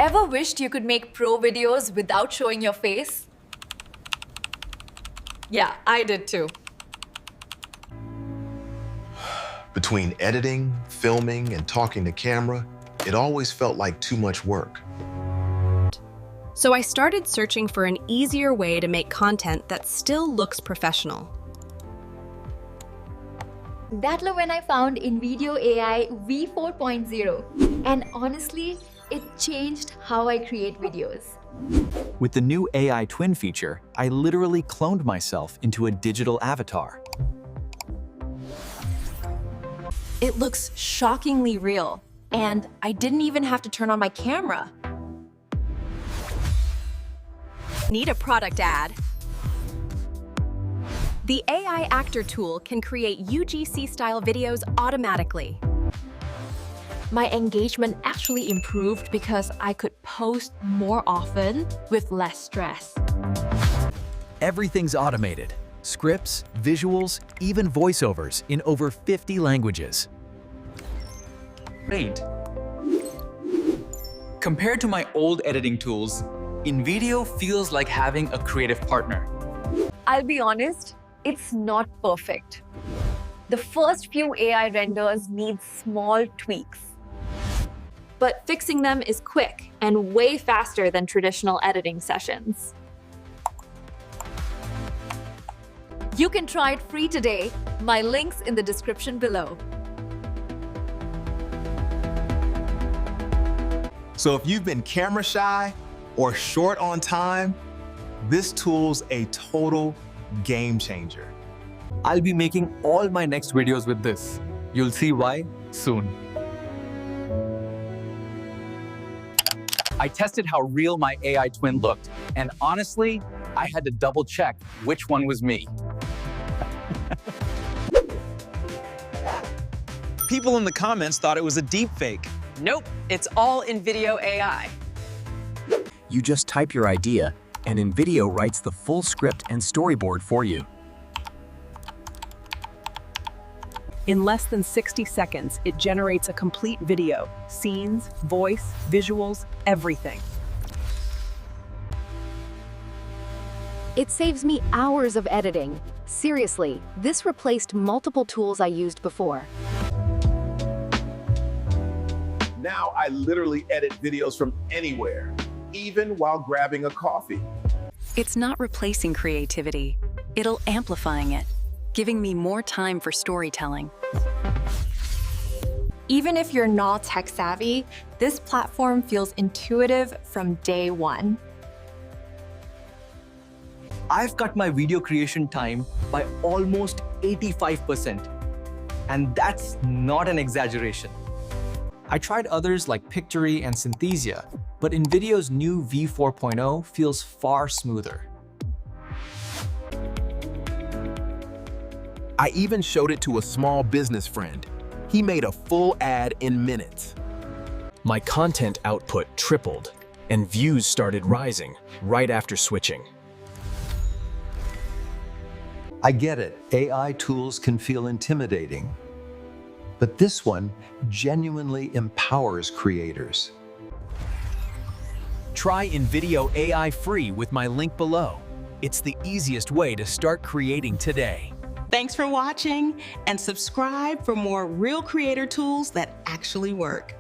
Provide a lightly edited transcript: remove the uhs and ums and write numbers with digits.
Ever wished you could make pro videos without showing your face? Yeah, I did too. Between editing, filming, and talking to camera, it always felt like too much work. So I started searching for an easier way to make content that still looks professional. That's when I found InVideo AI v4.0. And honestly, it changed how I create videos. With the new AI twin feature, I literally cloned myself into a digital avatar. It looks shockingly real, and I didn't even have to turn on my camera. Need a product ad? The AI Actor tool can create UGC-style videos automatically. My engagement actually improved because I could post more often with less stress. Everything's automated. Scripts, visuals, even voiceovers in over 50 languages. Great. Compared to my old editing tools, InVideo feels like having a creative partner. I'll be honest, it's not perfect. The first few AI renders need small tweaks. But fixing them is quick and way faster than traditional editing sessions. You can try it free today. My link's in the description below. So if you've been camera shy or short on time, this tool's a total game changer. I'll be making all my next videos with this. You'll see why soon. I tested how real my AI twin looked, and honestly, I had to double check which one was me. People in the comments thought it was a deep fake. Nope, it's all InVideo AI. You just type your idea, and InVideo writes the full script and storyboard for you. In less than 60 seconds, it generates a complete video, scenes, voice, visuals, everything. It saves me hours of editing. Seriously, this replaced multiple tools I used before. Now I literally edit videos from anywhere, even while grabbing a coffee. It's not replacing creativity. It'll amplifying it, giving me more time for storytelling. Even if you're not tech savvy, this platform feels intuitive from day one. I've cut my video creation time by almost 85%. And that's not an exaggeration. I tried others like Pictory and Synthesia, but InVideo's new v4.0 feels far smoother. I even showed it to a small business friend. He made a full ad in minutes. My content output tripled, and views started rising right after switching. I get it, AI tools can feel intimidating, but this one genuinely empowers creators. Try InVideo AI free with my link below. It's the easiest way to start creating today. Thanks for watching, and subscribe for more real creator tools that actually work.